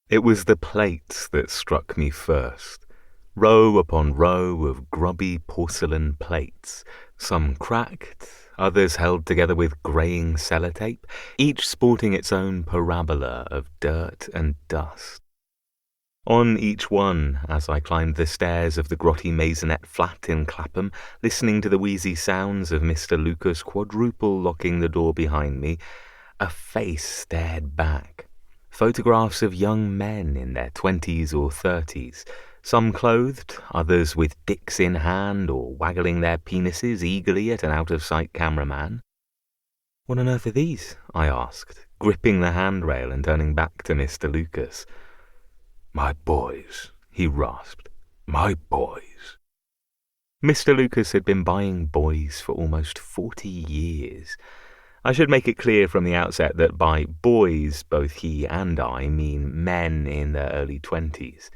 It was the plates that struck me first. Row upon row of grubby porcelain plates, some cracked, others held together with greying sellotape, each sporting its own parabola of dirt and dust. On each one, as I climbed the stairs of the grotty maisonette flat in Clapham, listening to the wheezy sounds of Mr. Lucas quadruple locking the door behind me, a face stared back. Photographs of young men in their 20s or 30s, some clothed, others with dicks in hand or waggling their penises eagerly at an out-of-sight cameraman. "What on earth are these?" I asked, gripping the handrail and turning back to Mr. Lucas. "My boys," he rasped. "My boys." Mr. Lucas had been buying boys for almost 40 years. I should make it clear from the outset that by boys both he and I mean men in their early 20s.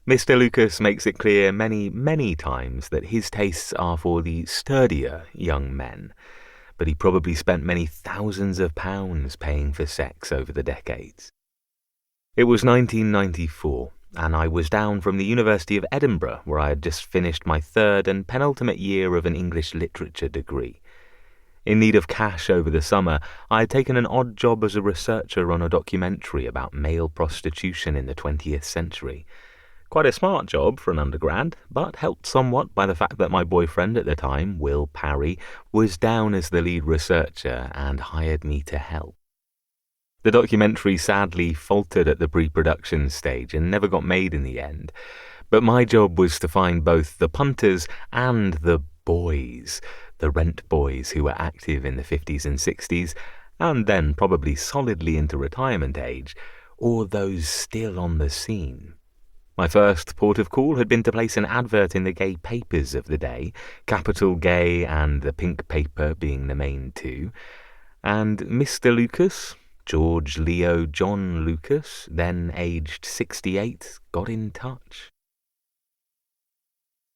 Mr. Lucas makes it clear many, many times that his tastes are for the sturdier young men, but he probably spent many thousands of pounds paying for sex over the decades. It was 1994, and I was down from the University of Edinburgh, where I had just finished my third and penultimate year of an English literature degree. In need of cash over the summer, I had taken an odd job as a researcher on a documentary about male prostitution in the 20th century. Quite a smart job for an undergrad, but helped somewhat by the fact that my boyfriend at the time, Will Parry, was down as the lead researcher and hired me to help. The documentary sadly faltered at the pre-production stage and never got made in the end, but my job was to find both the punters and the boys, the rent boys who were active in the 50s and 60s, and then probably solidly into retirement age, or those still on the scene. My first port of call had been to place an advert in the gay papers of the day, Capital Gay and the Pink Paper being the main two, and Mr. Lucas, George Leo John Lucas, then aged 68, got in touch.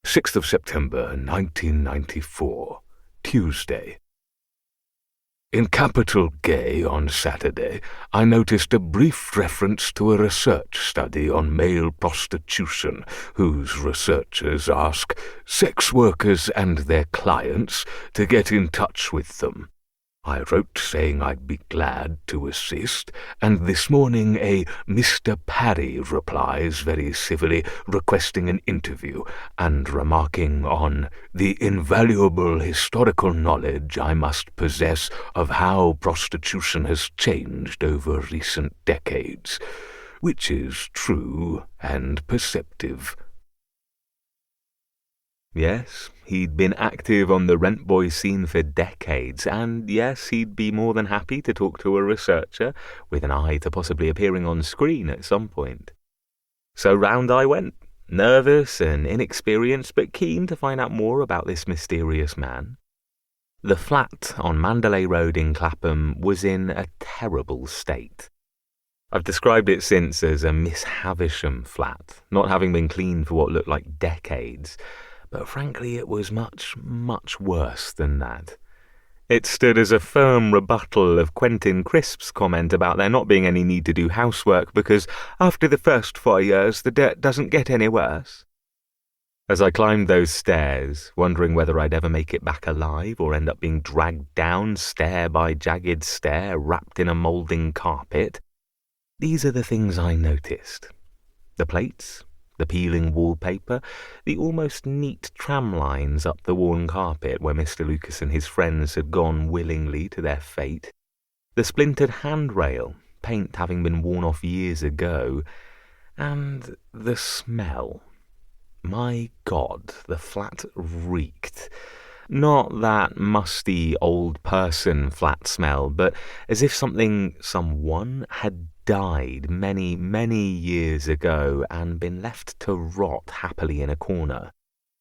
6th of September, 1994. Tuesday. In Capital Gay on Saturday, I noticed a brief reference to a research study on male prostitution, whose researchers ask sex workers and their clients to get in touch with them. I wrote saying I'd be glad to assist, and this morning a Mr. Parry replies very civilly requesting an interview and remarking on the invaluable historical knowledge I must possess of how prostitution has changed over recent decades, which is true and perceptive. Yes, he'd been active on the rent boy scene for decades, and yes, he'd be more than happy to talk to a researcher, with an eye to possibly appearing on screen at some point. So round I went, nervous and inexperienced, but keen to find out more about this mysterious man. The flat on Mandalay Road in Clapham was in a terrible state. I've described it since as a Miss Havisham flat, not having been cleaned for what looked like decades, but frankly it was much, much worse than that. It stood as a firm rebuttal of Quentin Crisp's comment about there not being any need to do housework because after the first 4 years the dirt doesn't get any worse. As I climbed those stairs, wondering whether I'd ever make it back alive or end up being dragged down stair by jagged stair wrapped in a moulding carpet, these are the things I noticed. The plates, the peeling wallpaper, the almost neat tram lines up the worn carpet where Mr. Lucas and his friends had gone willingly to their fate, the splintered handrail, paint having been worn off years ago, and the smell. My God, the flat reeked. Not that musty old person flat smell, but as if someone had died many, many years ago and been left to rot happily in a corner.